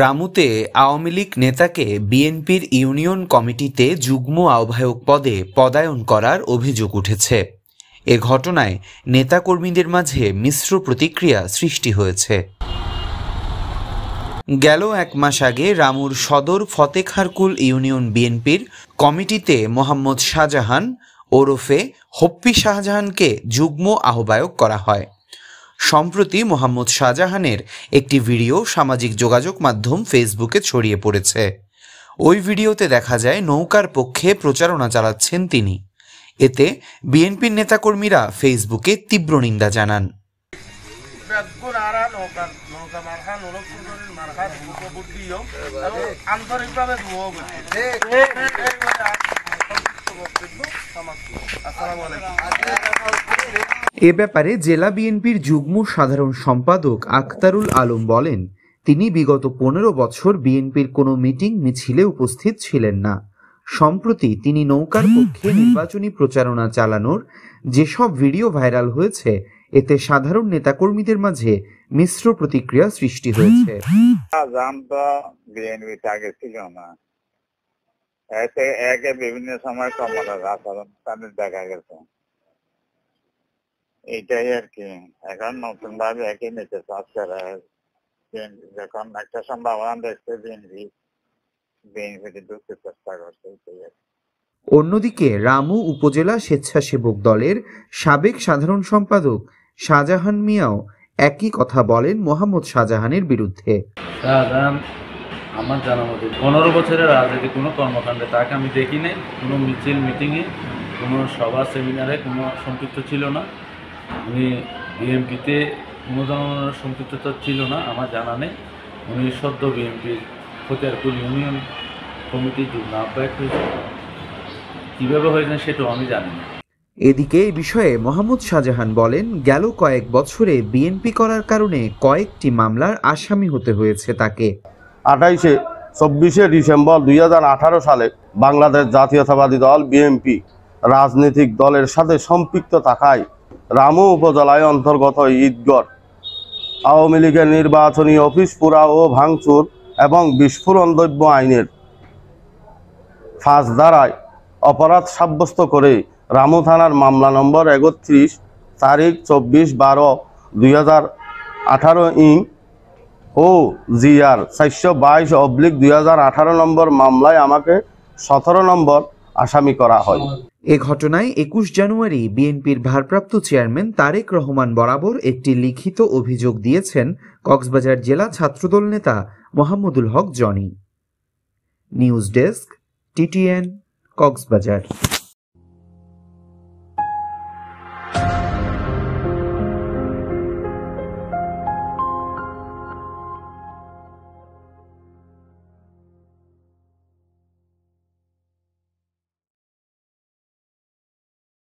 রামুতে আওয়ামী লীগ নেতাকে বিএনপির ইউনিয়ন কমিটিতে যুগ্ম আহ্বায়ক পদে পদায়ন করার অভিযোগ উঠেছে। এ ঘটনায় নেতাকর্মীদের মাঝে মিশ্র প্রতিক্রিয়া সৃষ্টি হয়েছে। গেল এক মাস আগে রামুর সদর ফতেখারকুল ইউনিয়ন বিএনপির কমিটিতে মোহাম্মদ শাহজাহান ওরফে হপ্পি শাহজাহানকে যুগ্ম আহ্বায়ক করা হয়। সম্প্রতি মোহাম্মদ শাহজাহানের একটি ভিডিও সামাজিক যোগাযোগ মাধ্যম ফেসবুকে ছড়িয়ে পড়েছে। ওই ভিডিওতে দেখা যায় নৌকার পক্ষে প্রচারণা চালাচ্ছেন তিনি। এতে বিএনপির নেতাকর্মীরা ফেসবুকে তীব্র নিন্দা জানান। এ ব্যাপারে জেলা বিএনপির যুগ্ম সাধারণ সম্পাদক আখতারুল আলম বলেন, তিনি বিগত 15 বছর বিএনপির কোনো মিটিং মিছিলে উপস্থিত ছিলেন না। সম্প্রতি তিনি নৌকার পক্ষে নির্বাচনী প্রচারণা চালানোর যেসব ভিডিও ভাইরাল হয়েছে, এতে সাধারণ নেতাকর্মীদের মাঝে মিশ্র প্রতিক্রিয়া সৃষ্টি হয়েছে। বিভিন্ন সময় দেখা গেছে, এইটাই আর কি। এখন নতুন ভাবে একই নিতে চাচ্ছে, যখন একটা সম্ভাবনা দেখছে বিএনপি ঢুকতে চেষ্টা করছে। অন্যদিকে রামু উপজেলা স্বেচ্ছাসেবক দলের সাবেক সাধারণ সম্পাদক শাহজাহান মিয়াও একই কথা বলেন মোহাম্মদ শাহজাহানের বিরুদ্ধে। শাহজাহান আমার জানা মতে 15 বছরের রাজনীতি কোনো কর্মকাণ্ডে তাকে আমি দেখি নাই। কোনো মিছিল মিটিংয়ে, কোনো সভা সেমিনারে কোনো সম্পৃক্ত ছিল না। উনি বিএনপিতে কোনো ধরনের সম্পৃক্ততা ছিল না আমার জানা নেই। উনি সদ্য বিএনপির ফতেখারকুল ইউনিয়ন কমিটির যুগ্ম আহ্বায়ক হয়েছেন। কীভাবে হয়েছেন সেটাও আমি জানি না। এদিকে এই বিষয়ে মোহাম্মদ শাহজাহান বলেন, গেল কয়েক বছরে বিএনপি করার কারণে কয়েকটি মামলার আসামি হতে হয়েছে তাকে। 24 ডিসেম্বর 2018 সালে বাংলাদেশ জাতীয়তাবাদী দল বিএনপি রাজনৈতিক দলের সাথে সম্পৃক্ত থাকায় রামু উপজেলায় অন্তর্গত ঈদগড় আওয়ামী লীগের নির্বাচনী অফিস পুরা ও ভাঙচুর এবং বিস্ফোরণ দ্রব্য আইনের 5 ধারায় অপরাধ সাব্যস্ত করে রামু থানার মামলা নম্বর 31 তারিখ 24/12/2018 ইং ও জিআর 422/2018 নম্বর মামলায় আমাকে 17 নম্বর আসামি করা হয়। এ ঘটনায় 21 জানুয়ারি বিএনপির ভারপ্রাপ্ত চেয়ারম্যান তারেক রহমান বরাবর একটি লিখিত অভিযোগ দিয়েছেন কক্সবাজার জেলা ছাত্রদল নেতা Mohammadul Haque Jony. News desk, TTN, Cox's Bazar.